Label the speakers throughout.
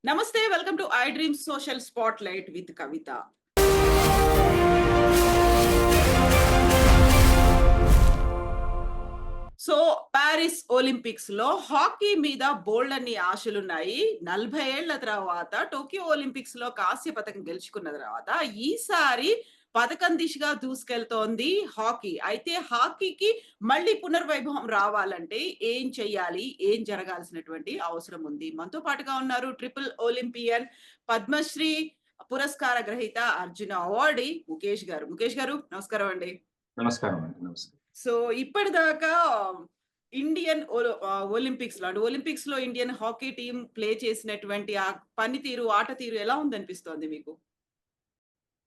Speaker 1: నమస్తే, welcome to I dream social spot light with Kavitha. So Paris Olympics లో hockey మీద బోల్డ్ అన్ని ఆశలున్నాయి. 40 ఏళ్ల తర్వాత టోక్యో ఒలింపిక్స్ లో కాంస్య పథకం గెలుచుకున్న తర్వాత ఈసారి పథకం దిశగా దూసుకెళ్తోంది హాకీ. అయితే హాకీకి మళ్ళీ పునర్వైభవం రావాలంటే ఏం చెయ్యాలి? ఏం జరగాల్సినటువంటి అవసరం ఉంది? మనతో పాటుగా ఉన్నారు ట్రిపుల్ ఒలింపియన్, పద్మశ్రీ పురస్కార గ్రహీత, అర్జున అవార్డీ ముఖేష్ గారు. ముఖేష్ గారు నమస్కారం అండి.
Speaker 2: నమస్కారం అండి. నమస్కారం.
Speaker 1: సో ఇప్పటిదాకా ఇండియన్ ఒలింపిక్స్ లో ఒలింపిక్స్ లో ఇండియన్ హాకీ టీం ప్లే చేసినటువంటి ఆ పనితీరు, ఆట తీరు ఎలా ఉందనిపిస్తోంది మీకు?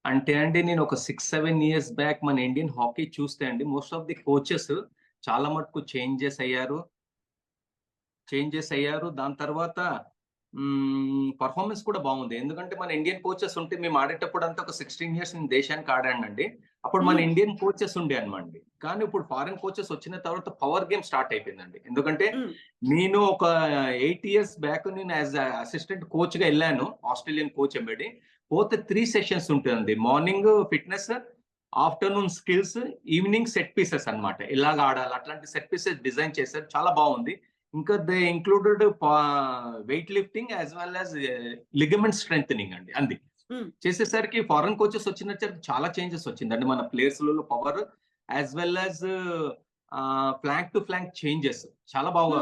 Speaker 2: అంటే అండి నేను ఒక 6-7 ఇయర్స్ బ్యాక్ మన ఇండియన్ హాకీ చూస్తే అండి మోస్ట్ ఆఫ్ ది కోచెస్ చాలా మటుకు చేంజెస్ అయ్యారు. దాని తర్వాత పర్ఫార్మెన్స్ కూడా బాగుంది. ఎందుకంటే మన ఇండియన్ కోచెస్ ఉంటే మేము ఆడేటప్పుడు అంతా ఒక 16 ఇయర్స్ నేను దేశానికి ఆడానండి. అప్పుడు మన ఇండియన్ కోచెస్ ఉండే అనమాట. కానీ ఇప్పుడు ఫారెన్ కోచెస్ వచ్చిన తర్వాత పవర్ గేమ్ స్టార్ట్ అయిపోయిందండి. ఎందుకంటే నేను ఒక 8 ఇయర్స్ బ్యాక్ నేను యాజ్ అసిస్టెంట్ కోచ్ గా వెళ్ళాను, ఆస్ట్రేలియన్ కోచ్ ఎంబడి. పోతే 3 సెషన్స్ ఉంటుంది. Morning fitness, afternoon skills, evening set pieces అన్నమాట. ఇలాగ ఆడాలి అట్లాంటి సెట్ పీసెస్ డిజైన్ చేశారు, చాలా బాగుంది. ఇంకా they included weight lifting as well as ligament strengthening అండి. అంది చేసేసరికి ఫారెన్ కోచెస్ వచ్చినసరికి చాలా చేంజెస్ వచ్చిందండి మన ప్లేయర్స్ లలో. Power as well as flank to flank changes చాలా బాగా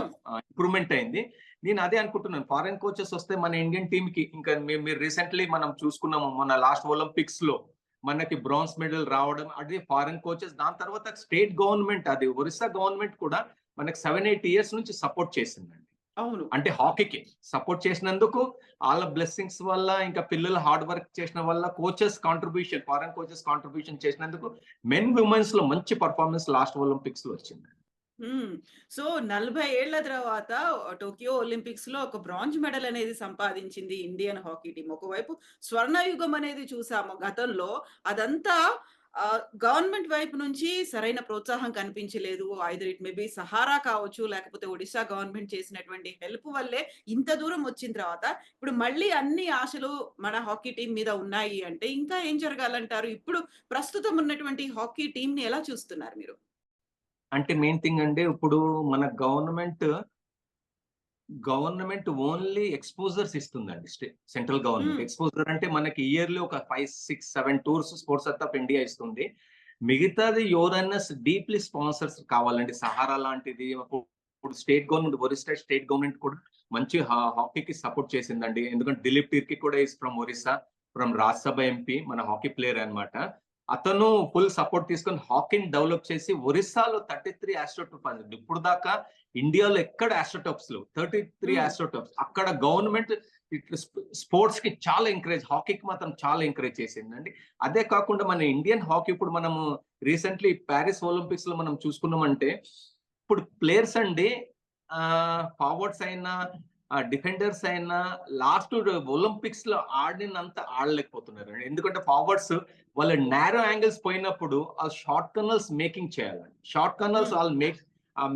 Speaker 2: ఇంప్రూవ్మెంట్ అయింది. నేను అదే అనుకుంటున్నాను, ఫారెన్ కోచెస్ వస్తే మన ఇండియన్ టీమ్ కి, ఇంకా మీరు రీసెంట్లీ మనం చూసుకున్నాము మన లాస్ట్ ఒలింపిక్స్ లో మనకి బ్రాంజ్ మెడల్ రావడం, అది ఫారెన్ కోచెస్. దాని తర్వాత స్టేట్ గవర్నమెంట్, అది ఒరిస్సా గవర్నమెంట్ కూడా మనకి 7-8 ఇయర్స్ నుంచి సపోర్ట్ చేసిందండి.
Speaker 1: అవును,
Speaker 2: అంటే హాకీకి సపోర్ట్ చేసినందుకు వాళ్ళ బ్లెస్సింగ్స్ వల్ల, ఇంకా పిల్లలు హార్డ్ వర్క్ చేసిన వల్ల, coaches contribution, foreign coaches contribution చేసినందుకు మెన్ విమెన్స్ లో మంచి పర్ఫార్మెన్స్ లాస్ట్ ఒలింపిక్స్ లో వచ్చింది.
Speaker 1: సో 40 ఏళ్ల తర్వాత టోక్యో ఒలింపిక్స్ లో ఒక బ్రాంజ్ మెడల్ అనేది సంపాదించింది ఇండియన్ హాకీ టీం. ఒకవైపు స్వర్ణయుగం అనేది చూసాము గతంలో. అదంతా గవర్నమెంట్ వైపు నుంచి సరైన ప్రోత్సాహం కనిపించలేదు. Either it may be Sahara కావచ్చు, లేకపోతే ఒడిశా గవర్నమెంట్ చేసినటువంటి హెల్ప్ వల్లే ఇంత దూరం వచ్చిన తర్వాత ఇప్పుడు మళ్ళీ అన్ని ఆశలు మన హాకీ టీం మీద ఉన్నాయి అంటే ఇంకా ఏం జరగాలంటారు? ఇప్పుడు ప్రస్తుతం ఉన్నటువంటి హాకీ టీం ని ఎలా చూస్తున్నారు మీరు?
Speaker 2: అంటే మెయిన్ థింగ్ అండి, ఇప్పుడు మన గవర్నమెంట్ ఓన్లీ ఎక్స్పోజర్స్ ఇస్తుందండి. సెంట్రల్ గవర్నమెంట్ ఎక్స్పోజర్ అంటే మనకి ఇయర్లీ ఒక 5-6-7 టూర్స్ స్పోర్ట్స్ ఆఫ్ ఇండియా ఇస్తుంది. మిగతాది ఎవరైనా డీప్లీ స్పాన్సర్స్ కావాలండి, సహారా లాంటిది. ఇప్పుడు state government, Orissa state government కూడా మంచి హాకీకి సపోర్ట్ చేసిందండి. ఎందుకంటే దిలీప్ తిర్కి కూడా is from Orissa, from Rajya Sabha MP, మన హాకీ ప్లేయర్ అన్నమాట. అతను ఫుల్ సపోర్ట్ తీసుకొని హాకీని డెవలప్ చేసి ఒరిస్సాలో 33 ఆస్ట్రోటర్ఫ్స్. ఇప్పుడు దాకా ఇండియాలో ఎక్కడ ఆస్ట్రోటర్ఫ్స్ లో 33 ఆస్ట్రోటర్ఫ్స్. అక్కడ గవర్నమెంట్ స్పోర్ట్స్ కి చాలా ఎంకరేజ్, హాకీకి మాత్రం చాలా ఎంకరేజ్ చేసిందండి. అదే కాకుండా మన ఇండియన్ హాకీ ఇప్పుడు మనము రీసెంట్లీ ప్యారిస్ ఒలింపిక్స్ లో మనం చూసుకున్నామంటే, ఇప్పుడు ప్లేయర్స్ అండి, ఫార్వర్డ్స్ అయినా డిఫెండర్స్ అయినా లాస్ట్ ఒలింపిక్స్ లో ఆడినంత ఆడలేకపోతున్నారు. ఎందుకంటే ఫార్వర్డ్స్ వాళ్ళ నేరో యాంగిల్స్ పోయినప్పుడు ఆ షార్ట్ కర్నల్స్ మేకింగ్ చేయాలండి. షార్ట్ కర్నల్స్ వాళ్ళు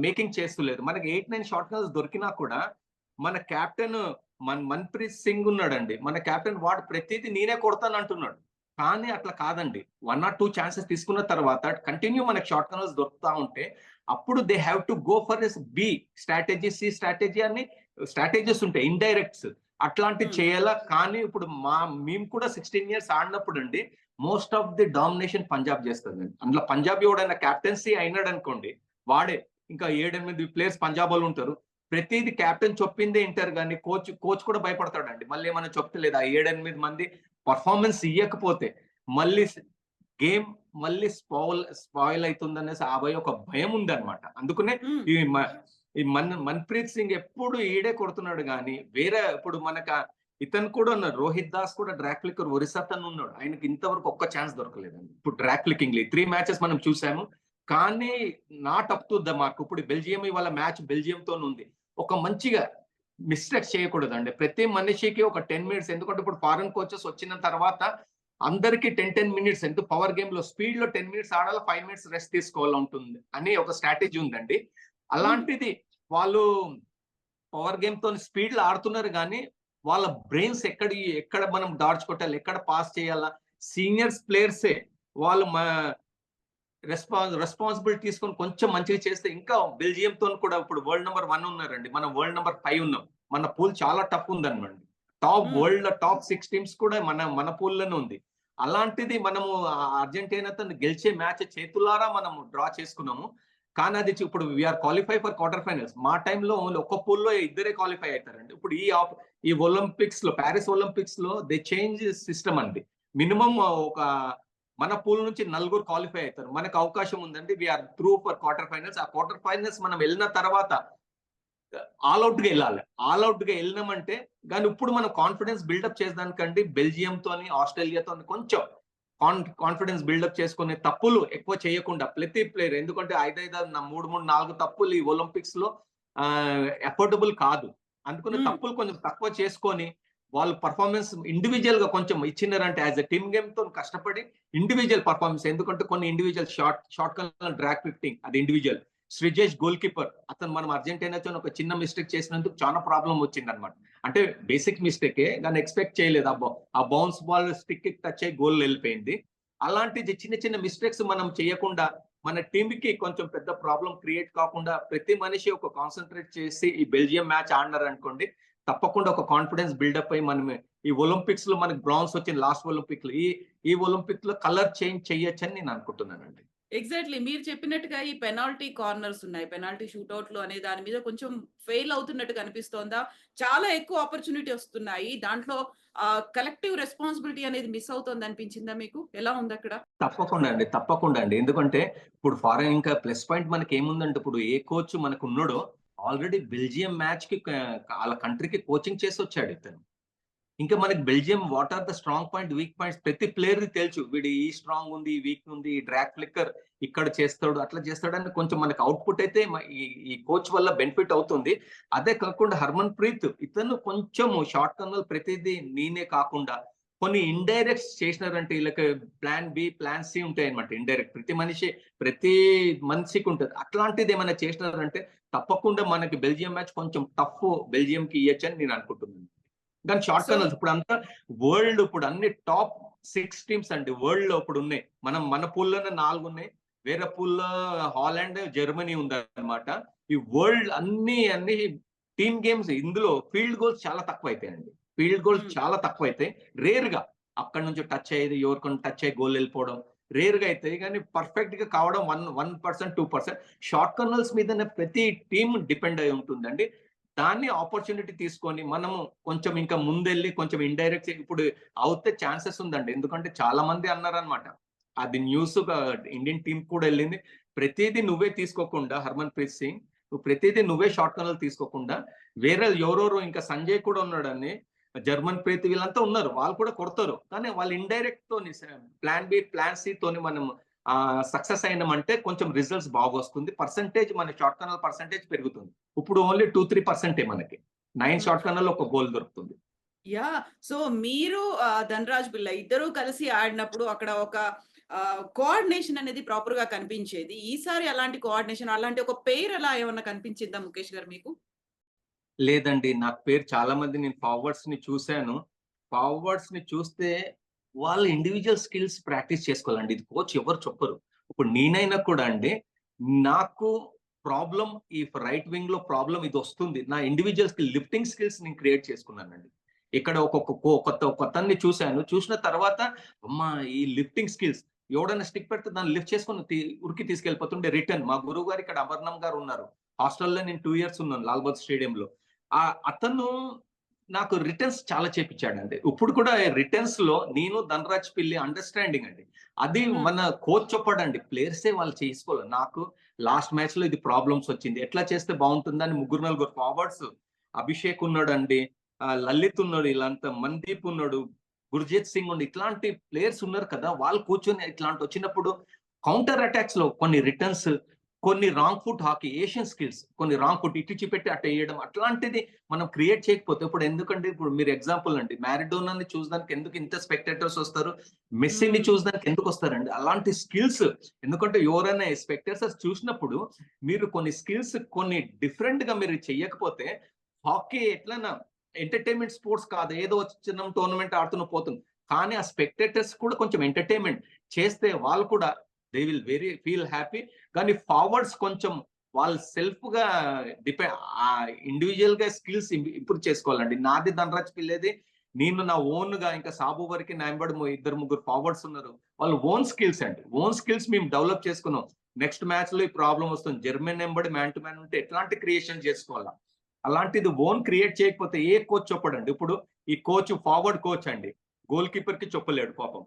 Speaker 2: మేకింగ్ చేస్తలేదు. మనకి 8-9 షార్ట్ కర్నల్స్ దొరికినా కూడా మన కెప్టెన్ మన్ప్రీత్ సింగ్ ఉన్నాడండి, మన కెప్టెన్, వాడు ప్రతిదీ నేనే కొడతాను అంటున్నాడు. కానీ అట్లా కాదండి. 1 or 2 ఛాన్సెస్ తీసుకున్న తర్వాత కంటిన్యూ మనకి షార్ట్ కర్నల్స్ దొరుకుతా ఉంటే అప్పుడు they have to go for B strategy, C strategy అని స్ట్రాటజీస్ ఉంటాయి, ఇండైరెక్ట్స్ అట్లాంటివి చేయాలా. కానీ ఇప్పుడు మేము కూడా 16 ఇయర్స్ ఆడినప్పుడు అండి most of the domination Punjab చేస్తుందండి. అందులో పంజాబ్ ఎవడైనా కెప్టెన్సీ అయినాడు అనుకోండి, వాడే. ఇంకా 7-8 ప్లేయర్స్ పంజాబ్ వాళ్ళు ఉంటారు. ప్రతిదీ కెప్టెన్ చెప్పిందే వింటారు, కానీ కోచ్ కూడా భయపడతాడండి. మళ్ళీ ఏమైనా చెప్తలేదు, ఆ 7-8 మంది పర్ఫార్మెన్స్ ఇవ్వకపోతే మళ్ళీ గేమ్ మళ్ళీ స్పాయిల్ అవుతుందనేసి ఒక భయం ఉందన్నమాట. అందుకనే ఈ మన్ప్రీత్ సింగ్ ఎప్పుడు ఈడే కొడుతున్నాడు. కానీ వేరే ఇప్పుడు మనకు ఇతను కూడా ఉన్నారు, రోహిత్ దాస్ కూడా డ్రాక్ ఫ్లిక్కర్ ఒరిస్సా తను ఉన్నాడు. ఆయనకి ఇంతవరకు ఒక్క ఛాన్స్ దొరకలేదండి. ఇప్పుడు డ్రాక్ ఫ్లికింగ్ 3 మ్యాచెస్ మనం చూసాము, కానీ not up to the mark. ఇప్పుడు బెల్జియం ఇవాళ మ్యాచ్ బెల్జియం తో ఉంది. ఒక మంచిగా మిస్టేక్స్ చేయకూడదండి. ప్రతి మనిషికి ఒక 10 మినిట్స్, ఎందుకంటే ఇప్పుడు ఫారెన్ కోచెస్ వచ్చిన తర్వాత అందరికి 10 మినిట్స్, ఎందుకు పవర్ గేమ్ లో స్పీడ్ లో 10 మినిట్స్ ఆడాలి, 5 మినిట్స్ రెస్ట్ తీసుకోవాలి ఉంటుంది అని ఒక స్ట్రాటజీ ఉందండి. అలాంటిది వాళ్ళు పవర్ గేమ్ తో స్పీడ్ లో ఆడుతున్నారు, కానీ వాళ్ళ బ్రెయిన్స్ ఎక్కడ మనం డాడ్జ్ కొట్టాలి, ఎక్కడ పాస్ చేయాలా, సీనియర్స్ ప్లేయర్సే వాళ్ళు రెస్పాన్సిబిలిటీ తీసుకొని కొంచెం మంచిగా చేస్తే ఇంకా బెల్జియంతో కూడా ఇప్పుడు వరల్డ్ నెంబర్ 1 ఉన్నారండి, మనం వరల్డ్ నెంబర్ 5 ఉన్నాం. మన పూల్ చాలా టఫ్ ఉందన్నమాట. వరల్డ్ లో టాప్ 6 టీమ్స్ కూడా మన పూల్ లోనే ఉంది. అలాంటిది మనము అర్జెంటీనాతో గెలిచే మ్యాచ్ చేతులారా మనం డ్రా చేసుకున్నాము. కానీ అది ఇప్పుడు we are qualify for quarter finals. మా టైంలో ఓన్లీ ఒక్క పూల్లో ఇద్దరే క్వాలిఫై అవుతారండి. ఇప్పుడు ఈ ఒలింపిక్స్ లో, ప్యారిస్ ఒలింపిక్స్ లో దే చేంజ్ సిస్టమ్ అండి. మినిమం మన పూల్ నుంచి 4 క్వాలిఫై అవుతారు. మనకు అవకాశం ఉందండి. We are through for quarter finals. ఆ క్వార్టర్ ఫైనల్స్ మనం వెళ్ళిన తర్వాత ఆల్అౌట్ గా వెళ్ళాలి. ఆల్అౌట్ గా వెళ్ళినామంటే కానీ ఇప్పుడు మనం కాన్ఫిడెన్స్ బిల్డప్ చేసేదానికండి బెల్జియంతోని, ఆస్ట్రేలియాతో కొంచెం కాన్ఫిడెన్స్ బిల్డప్ చేసుకునే తప్పులు ఎక్కువ చేయకుండా ప్రతి ప్లేయర్, ఎందుకంటే 3-4 తప్పులు ఈ ఒలింపిక్స్ లో ఎఫోర్డబుల్ కాదు. అందుకని తప్పులు కొంచెం తక్కువ చేసుకొని వాళ్ళు పర్ఫార్మెన్స్ ఇండివిజువల్ గా కొంచెం ఇచ్చినారంటే యాజ్ ఎ టీమ్ గేమ్ తో కష్టపడి ఇండివిజువల్ పర్ఫార్మెన్స్, ఎందుకంటే కొన్ని ఇండివిజువల్ షార్ట్ కన్ డ్రాగ్ ఫిఫ్టింగ్ అది ఇండివిజువల్. శ్రీజేష్ గోల్ కీపర్ అతను మనం అర్జెంటీనాతో ఒక చిన్న మిస్టేక్ చేసినందుకు చాలా ప్రాబ్లం వచ్చింది అనమాట. అంటే బేసిక్ మిస్టేకే కానీ ఎక్స్పెక్ట్ చేయలేదు. ఆ బౌన్స్ బాల్ స్టిక్ టచ్ అయ్యి గోల్ వెళ్ళిపోయింది. అలాంటి చిన్న చిన్న మిస్టేక్స్ మనం చేయకుండా మన టీమ్ కి కొంచెం పెద్ద ప్రాబ్లం క్రియేట్ కాకుండా ప్రతి మనిషి ఒక కాన్సన్ట్రేట్ చేసి ఈ బెల్జియం మ్యాచ్ ఆడినారు అనుకోండి, తప్పకుండా ఒక కాన్ఫిడెన్స్ బిల్డప్ అయ్యి మనం ఈ ఒలింపిక్స్ లో మనకి బ్రాంజ్ వచ్చింది లాస్ట్ ఒలింపిక్ లో, ఈ ఒలింపిక్ లో కలర్ చేంజ్ చేయొచ్చని నేను అనుకుంటున్నానండి.
Speaker 1: ఎగ్జాక్ట్‌లీ. మీరు చెప్పినట్టుగా ఈ పెనాల్టీ కార్నర్స్ ఉన్నాయి. పెనాల్టీ షూటౌట్‌లు అనే దాని మీద కొంచెం ఫెయిల్ అవుతున్నట్టు కనిపిస్తోందా? చాలా ఎక్కువ ఆపర్చునిటీ వస్తున్నాయి. దాంట్లో కలెక్టివ్ రెస్పాన్సిబిలిటీ అనేది మిస్ అవుతోంది అనిపించిందా మీకు? ఎలా ఉందక్కడ?
Speaker 2: తప్పకుండా అండి. ఎందుకంటే ఇప్పుడు ఫారెన్ ఇంకా ప్లస్ పాయింట్ మనకి ఏముందంటే, ఇప్పుడు ఏ కోచ్ మనకు ఉన్నాడో ఆల్రెడీ బెల్జియం మ్యాచ్ కి వాళ్ళ కంట్రీకి కోచింగ్ చేసి వచ్చాడు ఇతను. ఇంకా మనకి Belgium what are the strong point, weak points ప్రతి ప్లేయర్ తెలుసు. వీడు ఈ స్ట్రాంగ్ ఉంది, ఈ వీక్ ఉంది, ఈ డ్రాగ్ ఫ్లిక్కర్ ఇక్కడ చేస్తాడు, అట్లా చేస్తాడని కొంచెం మనకి అవుట్పుట్ అయితే ఈ కోచ్ వల్ల బెనిఫిట్ అవుతుంది. అదే కాకుండా హర్మన్ ప్రీత్ ఇతను కొంచెం షార్ట్ కర్నల్ ప్రతిదీ నేనే కాకుండా కొన్ని ఇండైరెక్ట్స్ చేసినారంటే వీళ్ళకి ప్లాన్ బి, ప్లాన్ సి ఉంటాయి అనమాట. ఇండైరెక్ట్ ప్రతి మనిషికి ఉంటుంది. అట్లాంటిది ఏమైనా చేసినారంటే తప్పకుండా మనకి బెల్జియం మ్యాచ్ కొంచెం టఫ్ బెల్జియం కి ఇయ్యొచ్చని నేను అనుకుంటున్నాను. దాని షార్ట్
Speaker 1: సో
Speaker 2: కర్నల్స్ ఇప్పుడు అంతా వరల్డ్ ఇప్పుడు అన్ని టాప్ 6 టీమ్స్ అండి వరల్డ్ లో ఇప్పుడు ఉన్నాయి. మన పూల్లోనే 4 ఉన్నాయి. వేరే పూల్లో హాలాండ్, జర్మనీ ఉందన్నమాట. ఈ వరల్డ్ అన్ని టీమ్ గేమ్స్ ఇందులో ఫీల్డ్ గోల్స్ చాలా తక్కువ అవుతాయండి. ఫీల్డ్ గోల్స్
Speaker 1: హ్మ్.
Speaker 2: చాలా తక్కువ అవుతాయి. రేర్ గా అక్కడ నుంచి టచ్ అయ్యేది, ఎవరికొని టచ్ అయ్యి గోల్ వెళ్ళిపోవడం రేర్ గా అవుతాయి. కానీ పర్ఫెక్ట్ గా కావడం 1%, 2%. షార్ట్ కర్నల్స్ మీదనే ప్రతి టీమ్ డిపెండ్ అయి ఉంటుందండి. దాన్ని ఆపర్చునిటీ తీసుకొని మనము కొంచెం ఇంకా ముందెళ్ళి కొంచెం ఇండైరెక్ట్ ఇప్పుడు అవుతే ఛాన్సెస్ ఉందండి. ఎందుకంటే చాలా మంది అన్నారనమాట. అది న్యూస్ ఇండియన్ టీం కూడా వెళ్ళింది. ప్రతిదీ నువ్వే తీసుకోకుండా హర్మన్ ప్రీత్ సింగ్, నువ్వు ప్రతిదీ నువ్వే షార్ట్ కర్నల్ తీసుకోకుండా వేరే ఎవరెవరు ఇంకా సంజయ్ కూడా ఉన్నాడని, జర్మన్ ప్రీత్ వీళ్ళంతా ఉన్నారు. వాళ్ళు కూడా కొడతారు. కానీ వాళ్ళు ఇండైరెక్ట్ తోని ప్లాన్ బి, ప్లాన్ సి తోని మనం సక్సెస్ అయినామంటే కొంచెం రిజల్ట్స్ బాగా వస్తుంది. పర్సెంటేజ్ మన షార్ట్ కర్నల్ పర్సెంటేజ్ పెరుగుతుంది. ఇప్పుడు ఓన్లీ 2-3% మనకి 9
Speaker 1: హ్మ్.
Speaker 2: షార్ట్ కర్నల్ ఒక గోల్ దొరుకుతుంది.
Speaker 1: యాహ్! సో, మీరు ధనరాజ్ పిల్ల ఇద్దరూ కలిసి ఆడినప్పుడు అక్కడ ఒక కోఆర్డినేషన్ అనేది ప్రాపర్‌గా కనిపించేది. ఈసారి అలాంటి కోఆర్డినేషన్ అలాంటి ఒక పెయిర్ అలా ఏమన్నా కనిపించిందా ముఖేష్ గారు మీకు?
Speaker 2: లేదండి. నాకు పేరు చాలా మంది నేను ఫార్వర్డ్స్‌ని చూసాను. ఫార్వర్డ్స్‌ని చూస్తే వాళ్ళ ఇండివిడ్యువల్ స్కిల్స్ ప్రాక్టీస్ చేసుకోవాలండి. ఇది కోచ్ ఎవరు చెప్పరు. ఇప్పుడు నేనైనా కూడా అండి, నాకు ప్రాబ్లమ్ ఈ రైట్ వింగ్‌లో ప్రాబ్లమ్ ఇదొస్తుంది. నా ఇండివిడ్యువల్ లిఫ్టింగ్ స్కిల్స్ నేను క్రియేట్ చేసుకున్నానండి. ఇక్కడ కొత్తన్ని చూసాను. చూసిన తర్వాత అమ్మా! ఈ లిఫ్టింగ్ స్కిల్స్ ఎవడైనా స్టిక్ పెడితే దాన్ని లిఫ్ట్ చేసుకొని ఉరికి తీసుకెళ్ళిపోతుండే రిటర్న్. మా గురువు గారు ఇక్కడ అమర్నామ్ గారు ఉన్నారు. హాస్టల్‌లో నేను 2 ఇయర్స్ ఉన్నాను లాల్ బహదూర్ స్టేడియంలో. అతను నాకు రిటర్న్స్ చాలా చేపిచ్చాడండి. ఇప్పుడు కూడా రిటర్న్స్‌లో నేను, ధనరాజ్ పిల్లి అండర్‌స్టాండింగ్ అండి. అది
Speaker 1: హ్మ్.
Speaker 2: మన కోచ్ చెప్పడండి. ప్లేయర్సే వాళ్ళు చేసుకోవాలి. నాకు లాస్ట్ మ్యాచ్‌లో ఇది ప్రాబ్లమ్స్ వచ్చింది. ఎట్లా చేస్తే బావుంటుందని నలుగురు ఫార్వర్డ్స్ అభిషేక్ ఉన్నాడండి. లలిత్ ఉన్నాడు. వీళ్ళంతా మన్‌దీప్ ఉన్నాడు. గుర్‌జీత్ సింగ్ ఇట్లాంటి ప్లేయర్స్ ఉన్నారు కదా! వాళ్ళు కూర్చొని ఇట్లాంటి వచ్చినప్పుడు కౌంటర్ అటాక్స్‌లో కొన్ని రిటర్న్స్, కొన్ని wrong foot hockey, Asian skills కొన్ని రాంగ్ ఫుట్ ఇటు చూపెట్టి అటు ఎయడం అట్లాంటిది మనం క్రియేట్ చేయకపోతే ఇప్పుడు ఎందుకంటే ఇప్పుడు మీరు ఎగ్జాంపుల్ అండి. మారడోనాని చూడడానికి ఎందుకు ఇంత స్పెక్టేటర్స్ వస్తారు? మెస్సీని
Speaker 1: హ్మ్.
Speaker 2: చూడడానికి ఎందుకు వస్తారండి? అలాంటి స్కిల్స్ ఎందుకంటే ఎవరైనా స్పెక్టేటర్స్ చూసినప్పుడు మీరు కొన్ని స్కిల్స్ కొన్ని డిఫరెంట్‌గా మీరు చెయ్యకపోతే హాకీ ఎట్లన్నా ఎంటర్టైన్మెంట్ స్పోర్ట్స్ కాదు, ఏదో చిన్న టోర్నమెంట్ ఆడుతున్న పోతుంది. కానీ ఆ స్పెక్టేటర్స్ కూడా కొంచెం ఎంటర్టైన్మెంట్ చేస్తే వాళ్ళు కూడా దే విల్ ఫీల్ హ్యాపీ. కానీ ఫార్వర్డ్స్ కొంచెం వాళ్ళు సెల్ఫ్ గా ఇండివిజువల్ గా స్కిల్స్ ఇంప్రూవ్ చేసుకోవాలండి. నాది ధనరాజ్ పిల్లేది, నేను నా ఓన్ గా, ఇంకా సాబు వరకు నా వెంబడి ఇద్దరు ముగ్గురు ఫార్వర్డ్స్ ఉన్నారు. వాళ్ళు ఓన్ స్కిల్స్ అండి, ఓన్ స్కిల్స్ మేము డెవలప్ చేసుకున్నాం. నెక్స్ట్ మ్యాచ్ లో ఈ ప్రాబ్లం వస్తుంది, జర్మన్ వెంబడి మ్యాన్ టు మ్యాన్ ఉంటే ఎట్లాంటి క్రియేషన్ చేసుకోవాలా, అలాంటిది ఓన్ క్రియేట్ చేయకపోతే ఏ కోచ్ చెప్పడండి. ఇప్పుడు ఈ కోచ్ ఫార్వర్డ్ కోచ్ అండి, గోల్ కీపర్ కి చెప్పలేడు పాపం.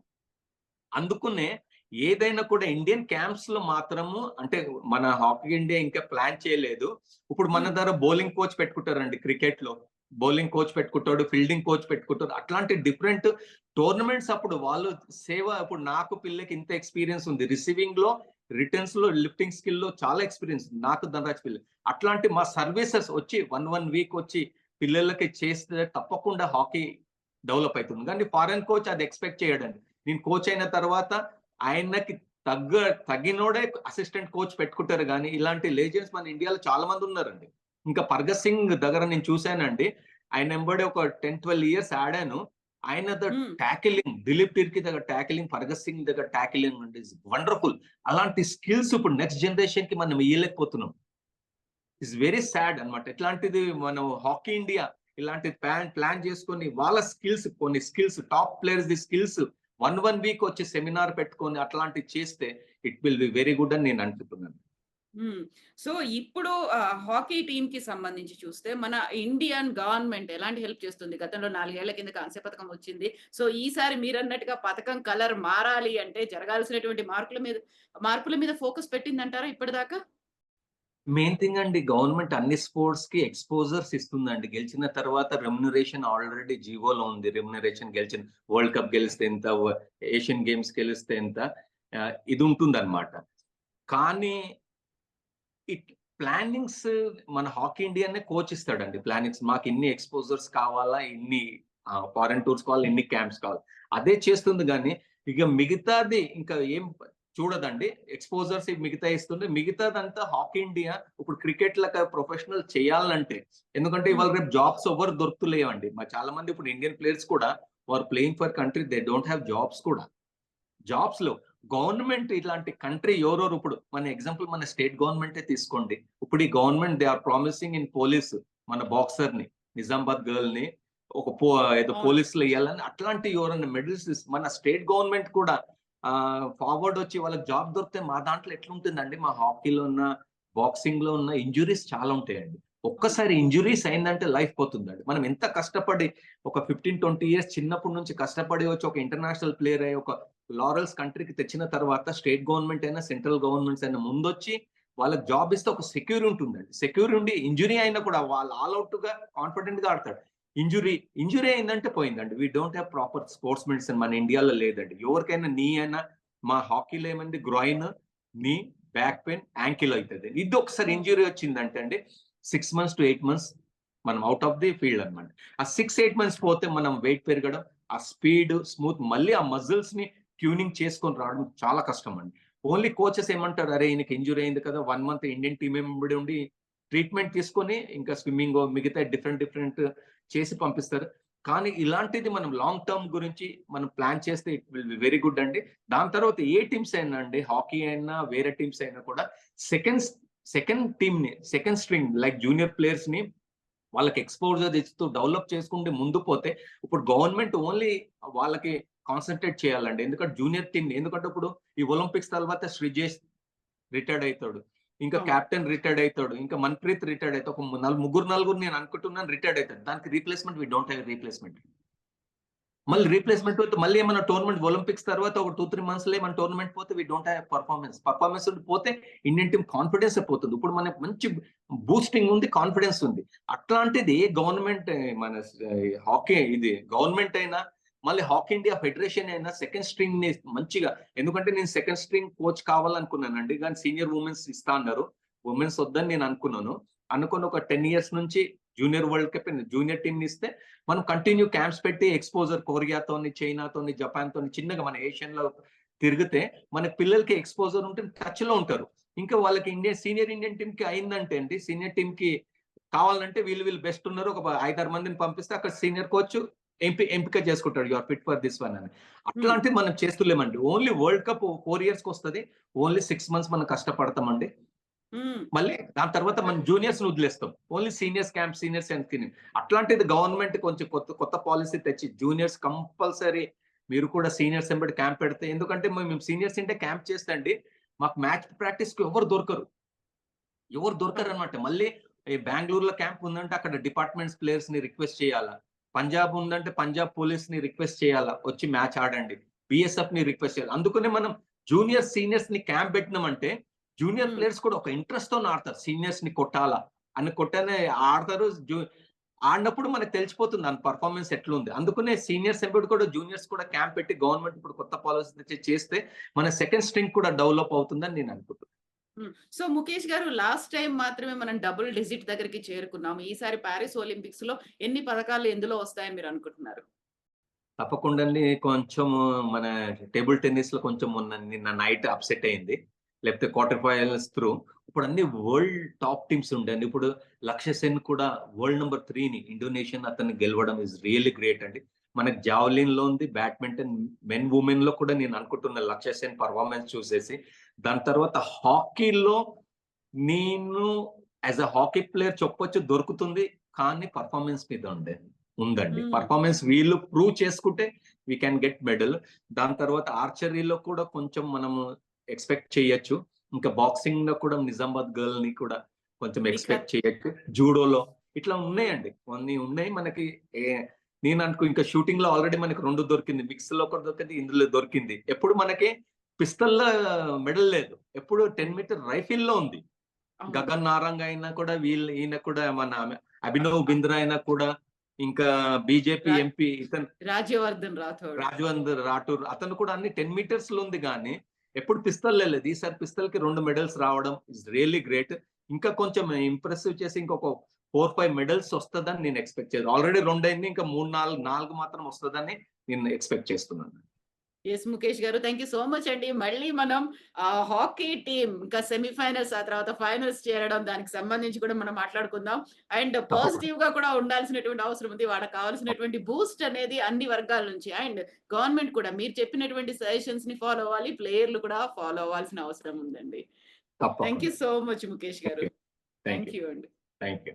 Speaker 2: అందుకునే ఏదైనా కూడా ఇండియన్ క్యాంప్స్ లో మాత్రము, అంటే మన హాకీ ఇండియా ఇంకా ప్లాన్ చేయలేదు. ఇప్పుడు మన దగ్గర బౌలింగ్ కోచ్ పెట్టుకుంటారండి, క్రికెట్ లో బౌలింగ్ కోచ్ పెట్టుకుంటాడు, ఫీల్డింగ్ కోచ్ పెట్టుకుంటాడు. అట్లాంటి డిఫరెంట్ టోర్నమెంట్స్ అప్పుడు వాళ్ళు సేవ. ఇప్పుడు నాకు పిల్లకి ఇంత ఎక్స్పీరియన్స్ ఉంది, రిసీవింగ్ లో, రిటర్న్స్ లో, లిఫ్టింగ్ స్కిల్ లో చాలా ఎక్స్పీరియన్స్ ఉంది నాకు, ధనరాజ్ పిల్ల. అట్లాంటి మా సర్వీసెస్ వచ్చి వన్ వీక్ వచ్చి పిల్లలకి చేస్తే తప్పకుండా హాకీ డెవలప్ అవుతుంది. కానీ ఫారెన్ కోచ్ అది ఎక్స్పెక్ట్ చేయడండి. నేను కోచ్ అయిన తర్వాత ఆయనకి తగ్గినోడే అసిస్టెంట్ కోచ్ పెట్టుకుంటారు. కానీ ఇలాంటి లెజెండ్స్ మన ఇండియాలో చాలా మంది ఉన్నారండి. ఇంకా భగత్ సింగ్ దగ్గర నేను చూశానండి, ఆయన వెంబడి ఒక 10-12 ఇయర్స్ ఆడాను. ఆయన ట్యాకిలింగ్, దిలీప్ తిర్కి దగ్గర ట్యాకిలింగ్, భగత్ సింగ్ దగ్గర ట్యాకిలింగ్ అంటే వండర్ఫుల్. అలాంటి స్కిల్స్ ఇప్పుడు నెక్స్ట్ జనరేషన్ కి మనం ఇయ్యలేకపోతున్నాం. ఇట్స్ వెరీ సాడ్ అన్నమాట. ఇట్లాంటిది మనం హాకీ ఇండియా ఇలాంటి ప్లాన్ చేసుకొని వాళ్ళ స్కిల్స్, కొన్ని skills top players the skills one week వచ్చి సెమినార్ పెట్టుకొని అట్లాంటివి చేస్తే it will be very good అని నేను అనుకుంటున్నాను.
Speaker 1: సో ఇప్పుడు హాకీ టీమ్ కి సంబంధించి చూస్తే మన ఇండియన్ గవర్నమెంట్ ఎలాంటి హెల్ప్ చేస్తుంది? గతంలో 4 ఏళ్ల కింద కాంస్య పథకం వచ్చింది. సో ఈసారి మీరన్నట్టుగా పథకం కలర్ మారాలి అంటే జరగాల్సినటువంటి మార్పుల మీద ఫోకస్ పెట్టిందంటారా ఇప్పటిదాకా?
Speaker 2: మెయిన్ థింగ్ అండి, గవర్నమెంట్ అన్ని స్పోర్ట్స్ కి ఎక్స్పోజర్స్ ఇస్తుందండి. గెలిచిన తర్వాత రెమ్యునరేషన్ ఆల్రెడీ జీవోలో ఉంది. రెమ్యునరేషన్ గెలిచిన వరల్డ్ కప్ గెలిస్తే ఎంత, ఏషియన్ గేమ్స్ గెలిస్తే ఎంత, ఇది ఉంటుంది అనమాట. కానీ ప్లానింగ్స్ మన హాకీ ఇండియానే కోచ్ ఇస్తాడండి. ప్లానింగ్స్ మాకు ఇన్ని ఎక్స్పోజర్స్ కావాలా, ఇన్ని ఫారెన్ టూర్స్ కావాలి, ఇన్ని క్యాంప్స్ కావాలి, అదే చేస్తుంది. కానీ ఇక మిగతాది ఇంకా ఏం చూడదండి. ఎక్స్పోజర్స్ మిగతా ఇస్తుంటే మిగతాదంతా హాకీ ఇండియా ఇప్పుడు క్రికెట్ లెక్క ప్రొఫెషనల్ చేయాలంటే, ఎందుకంటే ఇవాళ రేపు జాబ్స్ ఎవరు దొరుకుతలేవండి. మా చాలా మంది ఇప్పుడు ఇండియన్ ప్లేయర్స్ కూడా వారు playing for country, they don't have jobs కూడా. జాబ్స్ లో గవర్నమెంట్ ఇలాంటి కంట్రీ ఎవరెవరు, ఇప్పుడు మన ఎగ్జాంపుల్ మన స్టేట్ గవర్నమెంటే తీసుకోండి. ఇప్పుడు ఈ government they are promising in police, మన బాక్సర్ ని, నిజామాబాద్ గర్ల్ ని ఒక ఏదో పోలీసులు ఇవ్వాలని, అట్లాంటి ఎవరైనా మెడల్స్ మన స్టేట్ గవర్నమెంట్ కూడా ఫార్వర్డ్ వచ్చి వాళ్ళకి జాబ్ దొరికితే మా దాంట్లో ఎట్లుంటుందండి, మా హాకీలో ఉన్న, బాక్సింగ్ లో ఉన్న ఇంజురీస్ చాలా ఉంటాయండి. ఒక్కసారి ఇంజురీస్ అయిందంటే లైఫ్ పోతుందండి. మనం ఎంత కష్టపడి ఒక 15-20 ఇయర్స్ చిన్నప్పటి నుంచి కష్టపడి వచ్చి ఒక ఇంటర్నేషనల్ ప్లేయర్ అయ్యి ఒక లారల్స్ కంట్రీకి తెచ్చిన తర్వాత స్టేట్ గవర్నమెంట్ అయినా సెంట్రల్ గవర్నమెంట్స్ అయినా ముందొచ్చి వాళ్ళకి జాబ్ ఇస్తే ఒక సెక్యూర్ ఉంటుందండి. సెక్యూర్ ఉండి ఇంజురీ అయినా కూడా వాళ్ళు ఆల్ అవుట్ గా కాన్ఫిడెంట్ గా ఆడతాడు. ఇంజురీ అయిందంటే పోయిందండి. We don't have proper sports medicine మన ఇండియాలో లేదండి. ఎవరికైనా నీ అయినా, మా హాకీలో ఏమైంది, గ్రాయిన్, నీ, బ్యాక్ పెయిన్, యాంకిల్ అవుతుంది. ఇది ఒకసారి ఇంజురీ వచ్చిందంటే అండి 6 months to 8 months మనం అవుట్ ఆఫ్ ది ఫీల్డ్ అనమాట. ఆ 6-8 months పోతే మనం వెయిట్ పెరగడం, ఆ స్పీడ్, స్మూత్, మళ్ళీ ఆ మజిల్స్ ని ట్యూనింగ్ చేసుకొని రావడం చాలా కష్టం అండి. ఓన్లీ కోచెస్ ఏమంటారు, అరే ఈయనకి ఇంజురీ అయింది కదా 1 month ఇండియన్ టీమ్ వెంబడి ఉండి ట్రీట్మెంట్ తీసుకొని ఇంకా స్విమ్మింగ్ మిగతా డిఫరెంట్ చేసి పంపిస్తారు. కానీ ఇలాంటిది మనం లాంగ్ టర్మ్ గురించి మనం ప్లాన్ చేస్తే it will be very good అండి. దాని తర్వాత ఏ టీమ్స్ అయినా అండి, హాకీ అయినా వేరే టీమ్స్ అయినా కూడా సెకండ్ టీమ్ ని, second string like junior players ని వాళ్ళకి ఎక్స్పోజర్ ఇస్తూ డెవలప్ చేసుకుంటే ముందు పోతే, ఇప్పుడు గవర్నమెంట్ ఓన్లీ వాళ్ళకి కాన్సన్ట్రేట్ చేయాలండి. ఎందుకంటే జూనియర్ టీమ్, ఎందుకంటే ఇప్పుడు ఈ ఒలింపిక్స్ తర్వాత శ్రీజేష్ రిటైర్డ్ అవుతాడు, ఇంకా కెప్టెన్ రిటైర్డ్ అవుతాడు, ఇంకా మన్ప్రీత్ రిటైర్డ్ అవుతాడు, ఒక నలుగురు నేను అనుకుంటున్నాను రిటైర్డ్ అవుతాడు. దానికి replacement we don't have replacement. మళ్ళీ రీప్లేస్మెంట్ పోతే మళ్ళీ ఏమైనా టోర్నమెంట్ ఒలింపిక్స్ తర్వాత ఒక 2-3 months లో ఏమైనా టోర్నమెంట్ పోతే వి డోంట్ హ్యావ్ పర్ఫార్మెన్స్ పోతే ఇండియన్ టీమ్ కాన్ఫిడెన్స్ పోతుంది. ఇప్పుడు మనకి మంచి బూస్టింగ్ ఉంది, కాన్ఫిడెన్స్ ఉంది. అట్లాంటిది గవర్నమెంట్, మన హాకీ ఇది గవర్నమెంట్ అయినా, మళ్ళీ హాకీ ఇండియా ఫెడరేషన్ అయినా సెకండ్ స్ట్రింగ్ ని మంచిగా, ఎందుకంటే నేను సెకండ్ స్ట్రింగ్ కోచ్ కావాలనుకున్నానండి, కానీ సీనియర్ ఉమెన్స్ ఇస్తా అన్నారు. ఉమెన్స్ వద్దని నేను అనుకుని ఒక 10 years నుంచి junior world cup junior team ని ఇస్తే మనం కంటిన్యూ క్యాంప్స్ పెట్టి ఎక్స్పోజర్ కొరియాతోని, చైనాతోని, జపాన్ తోని చిన్నగా మన ఏషియన్ లో తిరిగితే మన పిల్లలకి ఎక్స్పోజర్ ఉంటే టచ్ లో ఉంటారు. ఇంకా వాళ్ళకి సీనియర్ ఇండియన్ టీమ్ కి అయిందంటే అండి, సీనియర్ టీమ్ కి కావాలంటే వీళ్ళు బెస్ట్ ఉన్నారు, ఒక 5-6 మందిని పంపిస్తే అక్కడ సీనియర్ కోచ్ ఎంపిక చేసుకుంటాడు, you are fit for this one అని. అట్లాంటివి మనం చేస్తులేమండి. ఓన్లీ వరల్డ్ కప్ 4 ఇయర్స్‌కి వస్తది. ఓన్లీ 6 మంత్స్ మనం కష్టపడతామండి. మళ్ళీ దాని తర్వాత మనం జూనియర్స్ వదిలేస్తాం. ఓన్లీ సీనియర్స్ క్యాంప్, సీనియర్స్ అట్లాంటిది గవర్నమెంట్ కొంచెం కొత్త పాలసీ తెచ్చి జూనియర్స్ కంపల్సరీ మీరు కూడా సీనియర్స్ ఎంబడి క్యాంప్ పెడితే, ఎందుకంటే మేము సీనియర్స్ అంటే క్యాంప్ చేస్తే అండి మాకు మ్యాచ్ ప్రాక్టీస్ కి ఎవరు దొరకరు అనమాట. మళ్ళీ బెంగళూరులో క్యాంప్ ఉందంటే అక్కడ డిపార్ట్మెంట్స్ ప్లేయర్స్ ని రిక్వెస్ట్ చేయాలా, పంజాబ్ ఉందంటే పంజాబ్ పోలీస్ ని రిక్వెస్ట్ చేయాలా, వచ్చి మ్యాచ్ ఆడండి, బిఎస్ఎఫ్ ని రిక్వెస్ట్ చేయాలి. అందుకనే మనం జూనియర్ సీనియర్స్ ని క్యాంప్ పెట్టినామంటే జూనియర్ ప్లేయర్స్ కూడా ఒక ఇంట్రెస్ట్ తో ఆడతారు. సీనియర్స్ ని కొట్టాలా అని కొట్టనే ఆడతారు. ఆడినప్పుడు మనకు తెలిసిపోతుంది దాని పర్ఫార్మెన్స్ ఎట్లుంది. అందుకనే సీనియర్స్ ఎంబడి కూడా జూనియర్స్ కూడా క్యాంప్ పెట్టి గవర్నమెంట్ ఇప్పుడు కొత్త పాలసీ చేస్తే మన సెకండ్ స్ట్రింగ్ కూడా డెవలప్ అవుతుందని నేను అనుకుంటున్నాను.
Speaker 1: సో ముఖేష్ గారు, లాస్ట్ టైం మాత్రమే మనం డబుల్ డిజిట్ దగ్గరికి చేరుకున్నాము. ఈసారి పారిస్ ఒలింపిక్స్ లో ఎన్ని పథకాలు ఎందులో వస్తాయని మీరు అనుకుంటున్నారు?
Speaker 2: తప్పకుండా అండి. కొంచెం మన టేబుల్ టెన్నిస్ లో కొంచెం నిన్న నైట్ అప్సెట్ అయింది. లేకపోతే క్వార్టర్ ఫైనల్స్ త్రూ ఇప్పుడు అన్ని వరల్డ్ టాప్ టీమ్స్ ఉండండి. ఇప్పుడు లక్ష్య సెన్ కూడా వరల్డ్ నెంబర్ 3ని ఇండోనేషియన్ అతన్ని గెలవడం ఇస్ రియల్లీ గ్రేట్ అండి. మనకి జావలిన్ లో ఉంది, బ్యాడ్మింటన్ మెన్ ఉమెన్ లో కూడా నేను అనుకుంటున్న లక్ష్య సెన్ పర్ఫార్మెన్స్ చూసేసి. దాని తర్వాత హాకీలో నేను యాజ్ అ హాకీ ప్లేయర్ చెప్పొచ్చు దొరుకుతుంది, కానీ పర్ఫార్మెన్స్ మీద ఉందండి. పర్ఫార్మెన్స్ వీళ్ళు ప్రూవ్ చేసుకుంటే వీ క్యాన్ గెట్ మెడల్. దాని తర్వాత ఆర్చరీలో కూడా కొంచెం మనము ఎక్స్పెక్ట్ చేయొచ్చు. ఇంకా బాక్సింగ్ లో కూడా నిజామాబాద్ గర్ల్ ని కూడా కొంచెం ఎక్స్పెక్ట్ చేయొచ్చు. జూడోలో ఇట్లా ఉన్నాయండి, కొన్ని ఉన్నాయి మనకి. నేను అనుకో ఇంకా షూటింగ్ లో ఆల్రెడీ మనకి 2 దొరికింది, మిక్స్ లో ఒకటి దొరికింది, ఇందులో దొరికింది. ఎప్పుడు మనకి పిస్తల్ మెడల్ లేదు, ఎప్పుడు 10 మీటర్ రైఫిల్ లో ఉంది. గగన్ నారంగ్ అయినా కూడా ఈయన కూడా మన అభినవ్ బింద్రా అయినా కూడా, ఇంకా బీజేపీ ఎంపీ ఇతను
Speaker 1: రాజ్యవర్ధన్
Speaker 2: రాఠోర్ అతను కూడా అన్ని 10 మీటర్స్ లో ఉంది, కానీ ఎప్పుడు పిస్తల్ లేదు. ఈసారి పిస్తల్ కి 2 మెడల్స్ రావడం ఇస్ రియల్లీ గ్రేట్. ఇంకా కొంచెం ఇంప్రెసివ్ చేసి ఇంకొక 4-5 మెడల్స్ వస్తుందని నేను ఎక్స్పెక్ట్ చేస్తాను. ఆల్రెడీ 2 అయింది, ఇంకా 3-4 మాత్రం వస్తుందని నేను ఎక్స్పెక్ట్ చేస్తున్నాను.
Speaker 1: ఎస్ ముఖేష్ గారు, థ్యాంక్ యూ సో మచ్ అండి. మళ్ళీ మనం హాకీ టీమ్ ఇంకా సెమీఫైనల్స్, ఆ తర్వాత ఫైనల్స్ చేరడం, దానికి సంబంధించి కూడా మనం మాట్లాడుకుందాం. అండ్ పాజిటివ్ గా కూడా ఉండాల్సినటువంటి అవసరం ఉంది. వాళ్ళకి కావాల్సినటువంటి బూస్ట్ అనేది అన్ని వర్గాల నుంచి, అండ్ గవర్నమెంట్ కూడా మీరు చెప్పినటువంటి సజెషన్స్ ని ఫాలో అవ్వాలి, ప్లేయర్లు కూడా ఫాలో అవ్వాల్సిన అవసరం ఉందండి. Thank you so much Mukesh గారు. థ్యాంక్ యూ అండి.
Speaker 2: Thank you.